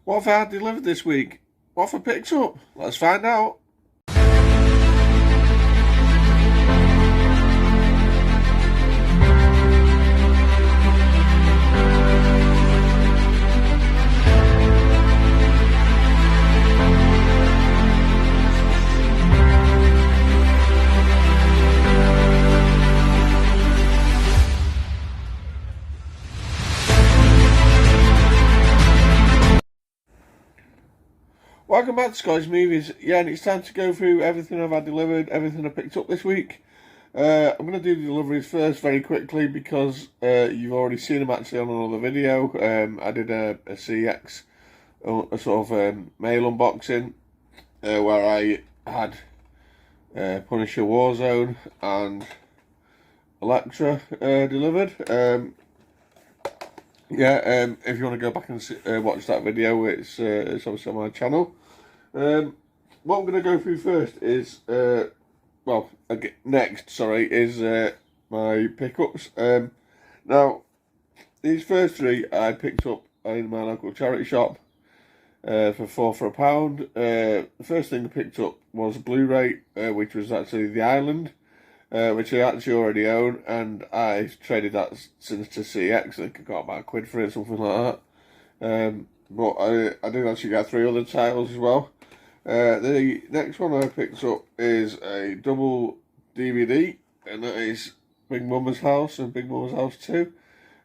What have I had delivered this week? What have I picked up? Let's find out. Welcome back to Scottish Movies. Yeah, and it's time to go through everything I've had delivered, everything I picked up this week. I'm going to do the deliveries first very quickly because you've already seen them actually on another video. I did a CX, a sort of mail unboxing where I had Punisher Warzone and Electra delivered. If you want to go back and watch that video, it's obviously on my channel. What I'm going to go through first is, my pickups. Now, these first three I picked up in my local charity shop for £4 for £1. The first thing I picked up was a Blu-ray, which was actually The Island, which I actually already own, and I traded that since to CX. I think I got about £1 for it, something like that. But I did actually get 3 other titles as well. The next one I picked up is a double DVD, and that is Big Mama's House and Big Mama's House 2.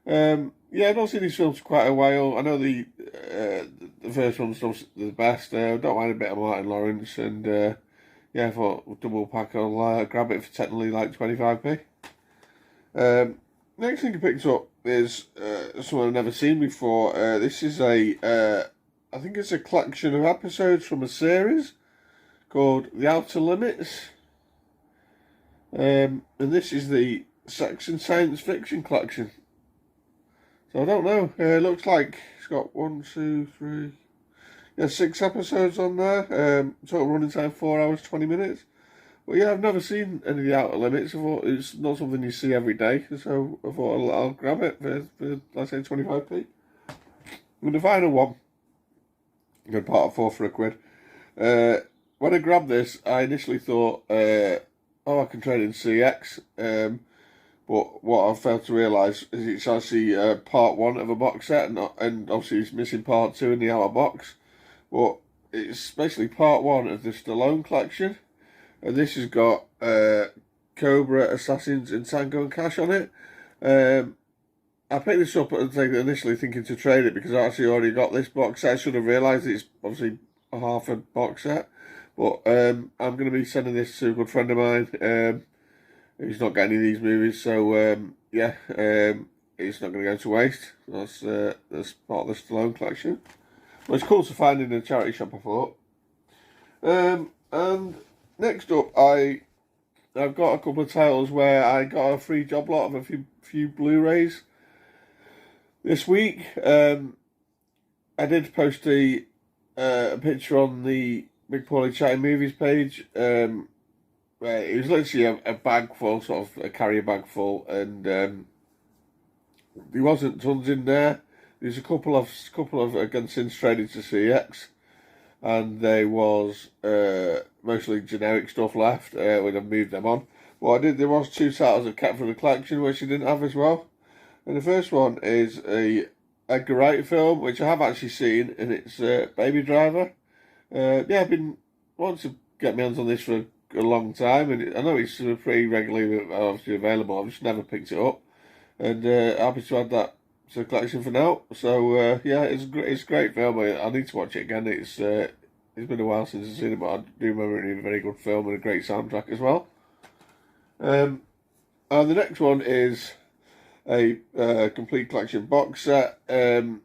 I've not seen these films for quite a while. I know the first one's the best. I don't mind a bit of Martin Lawrence, and I thought double pack, I'll grab it for technically like 25p. Next thing I picked up is something I've never seen before. This is I think it's a collection of episodes from a series called The Outer Limits. And this is the Sex and Science Fiction collection. So I don't know. It looks like it's got 6 episodes on there. Total running time 4 hours 20 minutes. But yeah, I've never seen any of The Outer Limits. I thought it's not something you see every day, so I thought I'll grab it for let's say 25p. And the final one, good part of 4 for £1. When I grabbed this, I initially thought, I can trade in CX. But what I failed to realise is it's actually part 1 of a box set, and obviously it's missing part 2 in the outer box. But it's basically part 1 of the Stallone collection. And this has got Cobra, Assassins, and Tango and Cash on it. I picked this up initially thinking to trade it because I actually already got this box set. I should have realised it's obviously a half a box set. But I'm going to be sending this to a good friend of mine. He's not getting any of these movies, so it's not going to go to waste. That's part of the Stallone collection. But it's cool to find in a charity shop, I thought. And next up, I've got a couple of titles where I got a free job lot of a few Blu-rays this week. I did post a picture on the Big Paulie Chatting Movies page. Where it was literally a bag full, sort of a carrier bag full, and there wasn't tons in there. There's a couple of again since traded to CX, and there was mostly generic stuff left when I moved them on. Well, there was 2 titles I kept from the collection which I didn't have as well. And the first one is a Edgar Wright film, which I have actually seen, and it's Baby Driver. I've been wanting to get my hands on this for a long time, and I know it's pretty regularly obviously available. I've just never picked it up, and happy to add that to the collection for now. So it's a great film. I need to watch it again. It's been a while since I've seen it, but I do remember it being a very good film and a great soundtrack as well. And the next one is a complete collection box set. Well,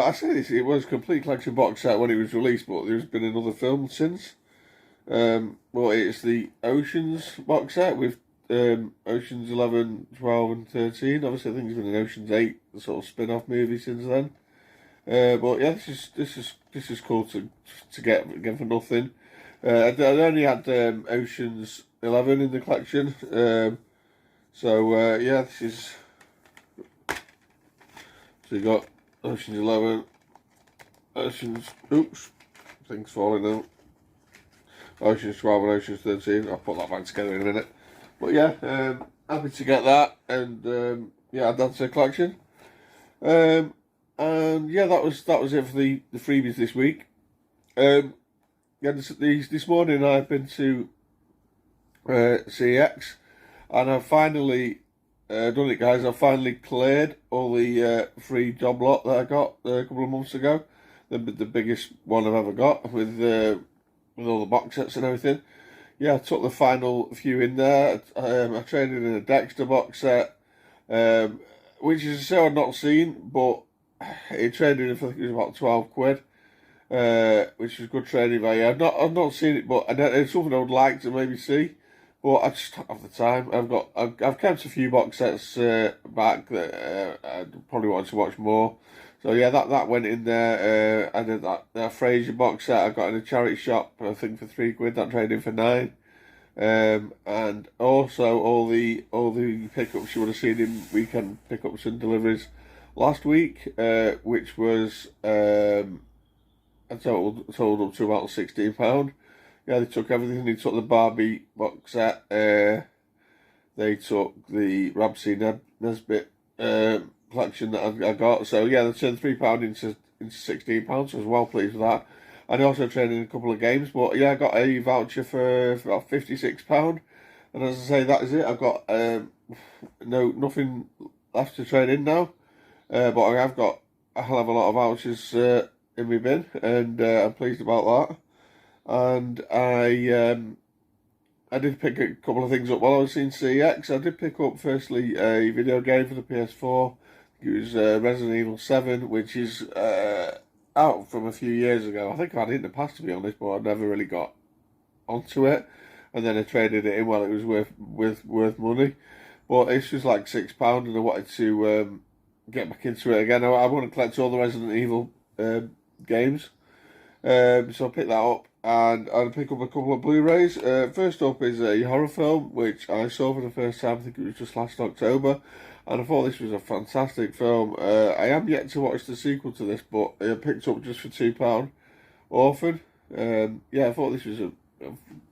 I say this, it was a complete collection box set when it was released, but there's been another film since. It's the Oceans box set with Oceans 11, 12 and 13. Obviously I think there's been an Oceans 8 sort of spin-off movie since then. This is cool to get again for nothing. I only had Oceans 11 in the collection. This is, so you got Oceans 11, Oceans, oops, things falling out. Oceans 12 and Oceans 13. I'll put that back together in a minute. But yeah, happy to get that, and yeah, add that to the collection. And yeah, that was it for the freebies this week. Yeah, this morning I've been to CX, and I've finally done it, guys. I've finally cleared all the free job lot that I got a couple of months ago. The biggest one I've ever got with all the box sets and everything. Yeah, I took the final few in there. I traded in a Dexter box set, which is a sale I've not seen, but it traded in for, I think it was about 12 quid, which was good trading value. I've not seen it, but it's something I would like to maybe see, but I just don't have the time. I've kept a few box sets back that I probably want to watch more. So yeah, that went in there. I did that Fraser box set I got in a charity shop, I think for 3 quid. That traded for 9. And also all the pickups you would have seen in weekend pickups and deliveries last week, which was I totaled up to about £16. Yeah, they took everything. They took the Barbie box set. They took the Ramsey Nesbitt collection that I got. So yeah, they turned £3 into £16. So I was well pleased with that. And I also traded in a couple of games, but yeah, I got a voucher for about £56. And as I say, that is it. I've got nothing left to trade in now, but I have got a hell of a lot of vouchers in my bin, and I'm pleased about that. And I did pick a couple of things up while I was in CX. I did pick up firstly a video game for the PS4. It was Resident Evil 7, which is out from a few years ago. I think I've had it in the past, to be honest, but I never really got onto it. And then I traded it in while it was worth money. But it's just like £6, and I wanted to get back into it again. I want to collect all the Resident Evil games. So I picked that up, and I'll pick up a couple of Blu-rays. First up is a horror film, which I saw for the first time, I think it was just last October, and I thought this was a fantastic film. I am yet to watch the sequel to this, but I picked up just for £2, Orphan. Yeah, I thought this was a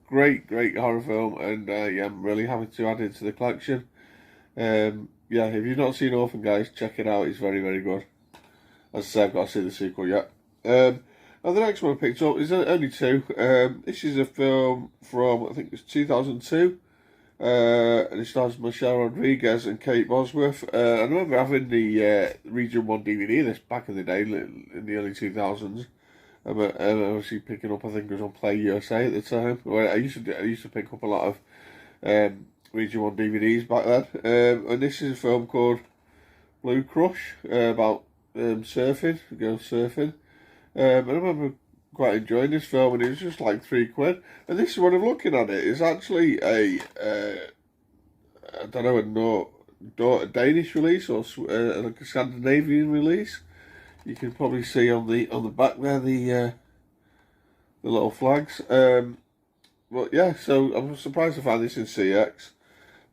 great horror film, and yeah, I'm really happy to add it to the collection. Yeah, if you've not seen Orphan, guys, check it out. It's very good. As I say, I've got to see the sequel yet. And the next one I picked up is only two. This is a film from, I think it's 2002. And it stars Michelle Rodriguez and Kate Bosworth. I remember having the Region 1 DVD this back in the day, in the early 2000s. And obviously picking up, I think it was on Play USA at the time. I used to pick up a lot of Region 1 DVDs back then. And this is a film called Blue Crush, about surfing, girls surfing. I remember quite enjoying this film, and it was just like 3 quid. And this is when I'm looking at it. It's actually a I don't know, a Danish release or like a Scandinavian release. You can probably see on the back there the little flags. But yeah, so I'm surprised to find this in CX.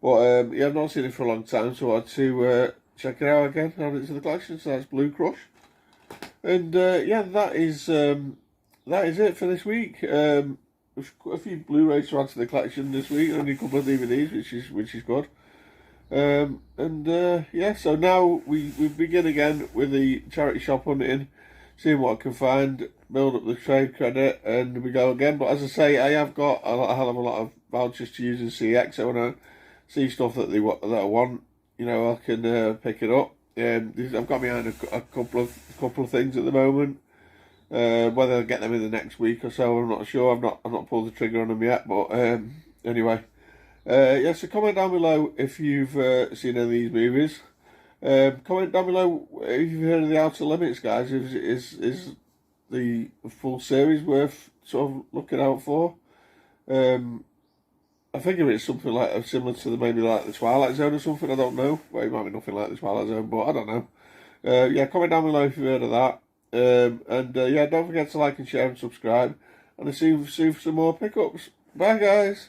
But yeah, I've not seen it for a long time, so I had to check it out again. Add it to the collection. So that's Blue Crush. And yeah, that is it for this week. There's quite a few Blu-rays to add to the collection this week, only a couple of DVDs, which is good. And yeah, so now we begin again with the charity shop hunting, seeing what I can find, build up the trade credit, and we go again. But as I say, I have got a hell of a lot of vouchers to use in CX. So when I see stuff that I want, you know, I can pick it up. I've got behind a couple of things at the moment. Whether I'll get them in the next week or so, I'm not sure. I've not pulled the trigger on them yet. But anyway, yeah. So comment down below if you've seen any of these movies. Comment down below if you've heard of the Outer Limits, guys. Is the full series worth sort of looking out for? I think if it's something like similar to maybe like the Twilight Zone or something, I don't know. Well, it might be nothing like the Twilight Zone, but I don't know. Yeah, comment down below if you've heard of that. And yeah, don't forget to like and share and subscribe. And I'll see you for some more pickups. Bye, guys.